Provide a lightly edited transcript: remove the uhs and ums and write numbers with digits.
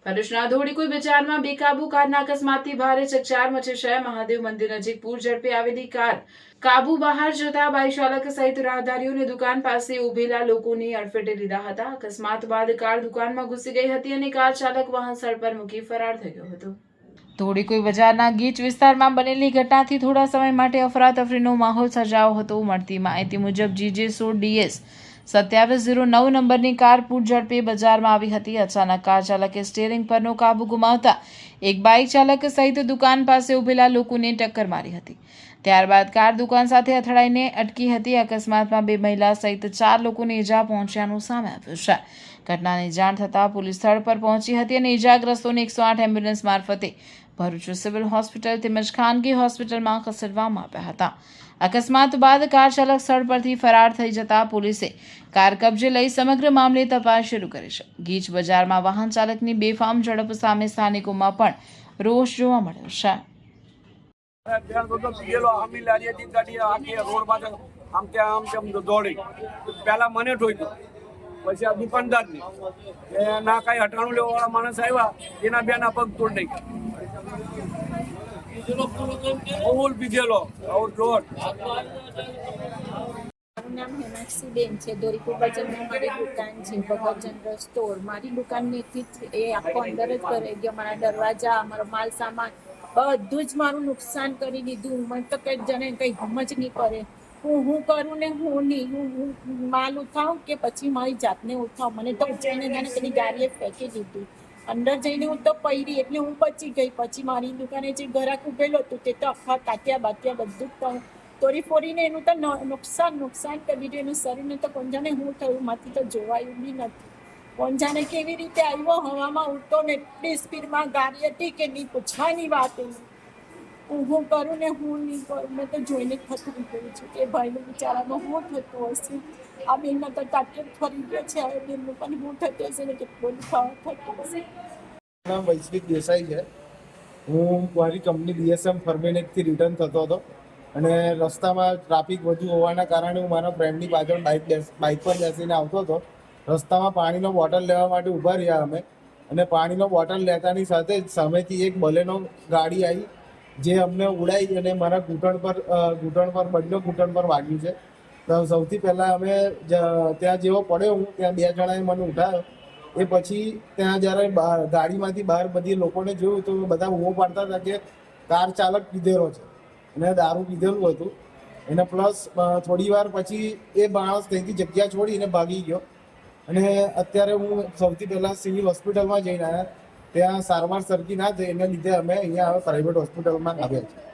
ભરૂચના ધોળીકુઈ બજારમાં બેકાબુ કારના અકસ્માતથી ભારે ચકચાર મચી છે। મહાદેવ મંદિર નજીક પૂર ઝડપે આવેલી કાર કાબુ બહાર જતા બાઇક ચાલક સહિત રાહદારીઓને દુકાન પાસે ઉભેલા લોકોની અડફેટે લીધા હતા। અકસ્માત બાદ કાર દુકાનમાં ઘૂસી ગઈ હતી અને કાર ચાલક વાહન સ્થળ પર મૂકી ફરાર થઈ ગયો હતો। ધોળીકુઈ બજારના ગીચ વિસ્તારમાં બનેલી ઘટનાથી થોડા સમય માટે અફરાતફરીનો માહોલ સર્જાયો હતો। મળતી માહિતી મુજબ GJ16 DS 2709 નંબરની કાર પૂર ઝડપે બજારમાં આવી હતી। અચાનક કાર ચાલકે સ્ટીયરિંગ પરનો કાબુ ગુમાવતા એક બાઇક ચાલક સહિત દુકાન પાસે ઉભેલા લોકોને ટક્કર મારી હતી। ત્યારબાદ કાર દુકાન સાથે અથડાઈને અટકી હતી। અકસ્માતમાં બે મહિલા સહિત 4 લોકોને ઈજા પહોંચ્યાનું સામે આવ્યું છે। ઘટનાની જાણ થતાં પોલીસ સ્થળ પર પહોંચી હતી અને ઈજાગ્રસ્તોને 108 એમ્બ્યુલન્સ મારફતે ભરૂચ સિવિલ હોસ્પિટલ તેમજ ખાનગી હોસ્પિટલમાં ખસેડવામાં આવ્યા હતા। અકસ્માત બાદ કાર ચાલક સ્થળ પરથી ફરાર થઈ જતા પોલીસે કાર કબજે લઈ સમગ્ર મામલે તપાસ શરૂ કરી છે। ગીચ બજારમાં વાહન ચાલકની બેફામ ઝડપ સામે સ્થાનિકોમાં પણ રોષ જોવા મળ્યો છે। પહેલા મને ઠોક્યું, પછી આ દુકાનદારને ના કઈ હટાણું લેવા વાળા માણસ આવ્યા, એના બેના પગ તોડ નાખ્યા। પીધેલો મારું નામ હેમાક્ષીબેન છે। ધોળીકુઈ બજારમાં મારી દુકાન છે, ભગત જનરલ સ્ટોર। મારી દુકાનથી એ આખો અંદર જ ભરાઈ ગયો। મારા દરવાજા, મારો માલ સામાન બધું જ મારું નુકસાન કરી દીધું। મને તો કંઈ જણે કંઈ સમજ નહીં પડે હું કરું ને હું નહીં। હું માલ ઉઠાવું કે પછી મારી જાતને ઉઠાવું? મને તો ઉઠાઈને જાણે પેલી ગાડીએ ફેંકી દીધું। અંદર જઈને હું તો પડી એટલે હું બચી ગઈ। પછી મારી દુકાને જે ગ્રાહક ઉભેલો હતો તે તો આખા કાટ્યા બાટ્યા બધું જ તોડી ફોડીને એનું તો નુકસાન કરી દીધું। એનું શરીરને તો કોણ જાણે હું થયું, માંથી તો જોવાયું બી નથી। કોણ જાણે કેવી રીતે આવ્યો, હવામાં ઉડતો ને એટલી સ્પીડમાં ગાડી હતી કે નહીં પૂછવાની વાત એની। હું કરું ને હું નહીં કરું, મેં તો જોઈને થતું ગયું છે કે ભાઈનું બિચારામાં શું થતું હશે। આ બેનનો તો તાત્કાલિક ફરી ગયો છે, હવે બેનનું પણ શું થતું હશે ને કેટલો દુખાવો થતો હશે। નામ વૈશ્વિક દેસાઈ છે। હું મારી કંપની DSM ફર્મેનેકથી રિટર્ન થતો હતો અને રસ્તામાં ટ્રાફિક વધુ હોવાના કારણે હું મારા ફ્રેન્ડની પાછળ બાઇક પર બેસીને આવતો હતો। રસ્તામાં પાણીનો બોટલ લેવા માટે ઊભા રહ્યા અમે, અને પાણીનો બોટલ લેતાની સાથે જ સામેથી એક બલેનો ગાડી આવી જે અમને ઉડાવી અને મારા ઘૂંટણ પર બંને ઘૂંટણ પર વાગ્યું છે। તો સૌથી પહેલાં અમે ત્યાં જેવો પડ્યો હું ત્યાં 2 જણાએ મને ઉઠાવ્યો। એ પછી ત્યાં જ્યારે ગાડીમાંથી બહાર બધી લોકોને જોયું તો બધા ઊભો પાડતા હતા કે કાર ચાલક પીધેલો છે અને દારૂ પીધેલું હતું એને। પ્લસ થોડી વાર પછી એ માણસ ત્યાંથી જગ્યા છોડીને ભાગી ગયો અને અત્યારે હું સૌથી પહેલાં સિવિલ હોસ્પિટલમાં જઈને આવ્યા। ત્યાં સારવાર સરખી ના થઈ, એને લીધે અમે અહીંયા હવે પ્રાઇવેટ હોસ્પિટલમાં આવ્યા છીએ।